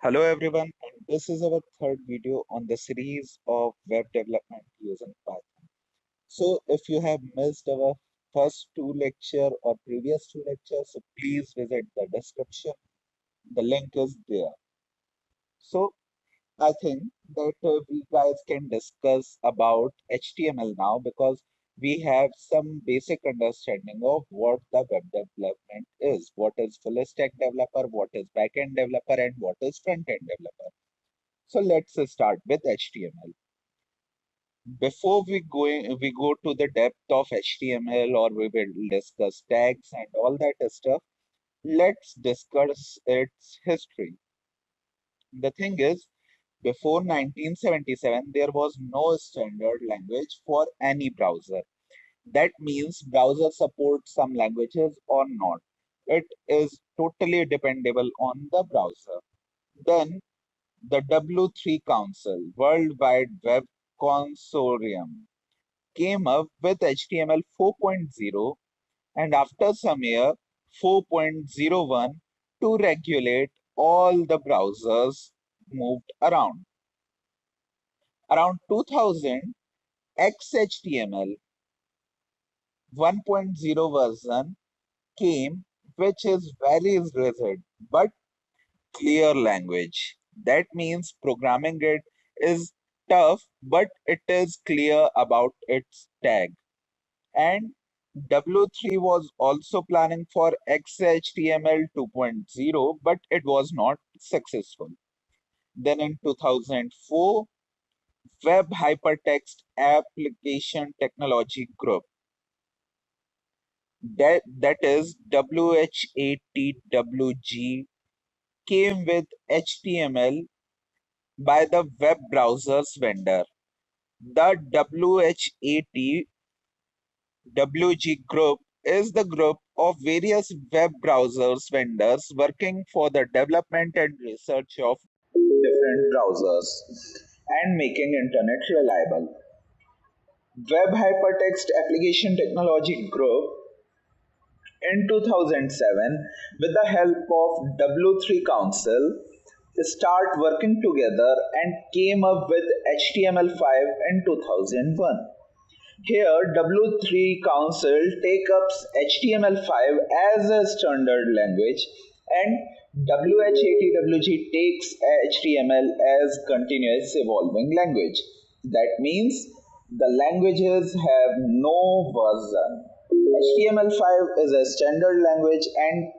Hello everyone, and this is our third video on the series of web development using Python. So if you have missed our first two lecture or previous two lectures, so please visit the description. The link is there. So I think that we guys can discuss about HTML now because we have some basic understanding of what the web development is, what is full stack developer, what is backend developer, and what is front end developer. So let's start with HTML. Before we go to the depth of HTML or we will discuss tags and all that stuff, let's discuss its history. The thing is, before 1977, there was no standard language for any browser. That means browser supports some languages or not. It is totally dependable on the browser. Then the W3 Council, World Wide Web Consortium, came up with HTML 4.0 and after some year 4.01 to regulate all the browsers moved around. Around 2000, XHTML 1.0 version came, which is very rigid but clear language. That means programming it is tough, but it is clear about its tag. And W3 was also planning for XHTML 2.0, but it was not successful. Then in 2004, Web Hypertext Application Technology Group, that is WHATWG, came with HTML by the web browsers vendor. The WHATWG group is the group of various web browsers vendors working for the development and research of different browsers and making internet reliable. Web Hypertext Application Technology Group in 2007, with the help of W3 Council, start working together and came up with HTML5 in 2001. Here, W3 Council take up HTML5 as a standard language and WHATWG takes HTML as continuous evolving language. That means the languages have no version. HTML5 is a standard language and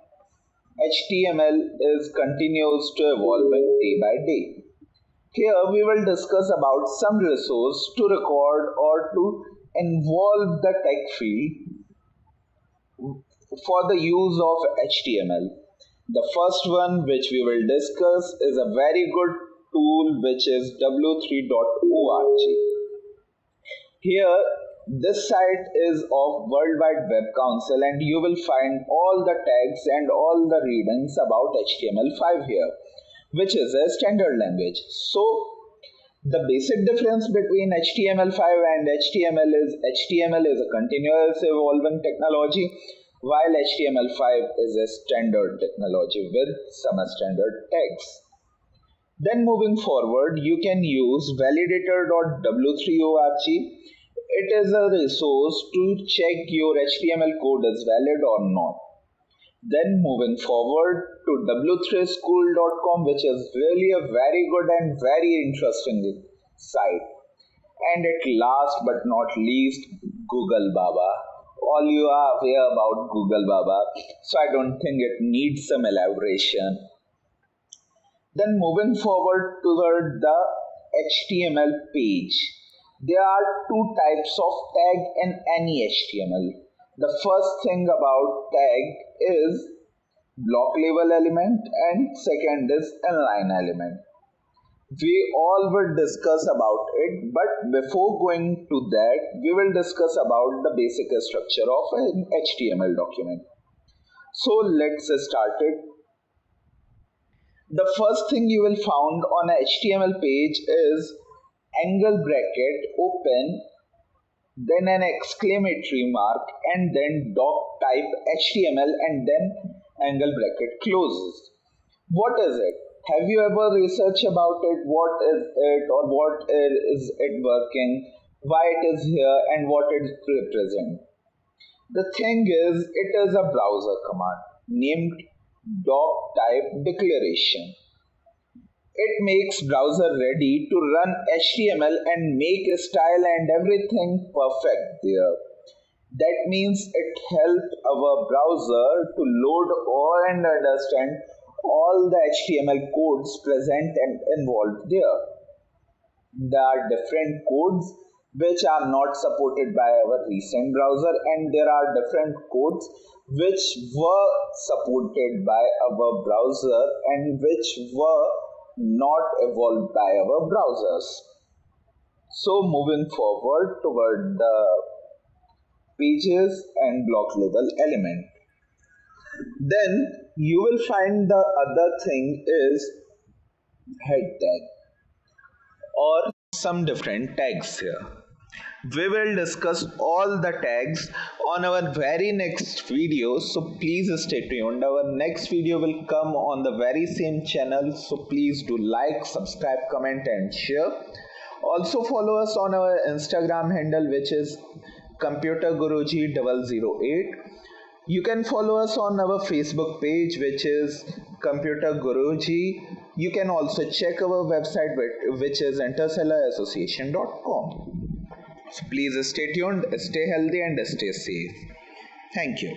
HTML is continues to evolving day by day. Here we will discuss about some resource to record or to involve the tech field for the use of HTML. The first one which we will discuss is a very good tool which is w3.org. Here, this site is of World Wide Web Council and you will find all the tags and all the readings about HTML5 here, which is a standard language. So, the basic difference between HTML5 and HTML is a continuous evolving technology, while HTML5 is a standard technology with some standard tags. Then moving forward, you can use validator.w3org. It is a resource to check your HTML code is valid or not. Then moving forward to w3school.com, which is really a very good and very interesting site. And at last but not least, Google Baba. All you are aware about Google Baba, so I don't think it needs some elaboration. Then moving forward toward the HTML page. There are two types of tag in any HTML. The first thing about tag is block label element and second is inline element. We all will discuss about it, but before going to that, we will discuss about the basic structure of an HTML document. So let's start it. The first thing you will find on a HTML page is angle bracket open, then an exclamatory mark, and then doc type HTML, and then angle bracket closes. What is it? Have you ever researched about it? What is it, or is it working? Why it is here, and what it represents? The thing is, it is a browser command named doc type declaration. It makes browser ready to run HTML and make style and everything perfect there. That means it helps our browser to load or and understand all the HTML codes present and involved there. There are different codes which are not supported by our recent browser, and there are different codes which were supported by our browser and which were not evolved by our browsers. So moving forward toward the pages and block level element, then you will find the other thing is head tag or some different tags here. We will discuss all the tags on our very next video, so please stay tuned. Our next video will come on the very same channel, so please do like, subscribe, comment and share. Also follow us on our Instagram handle, which is computerguruji008. You can follow us on our Facebook page, which is Computer Guruji. You can also check our website, which is interstellarassociation.com. So please stay tuned, stay healthy and stay safe. Thank you.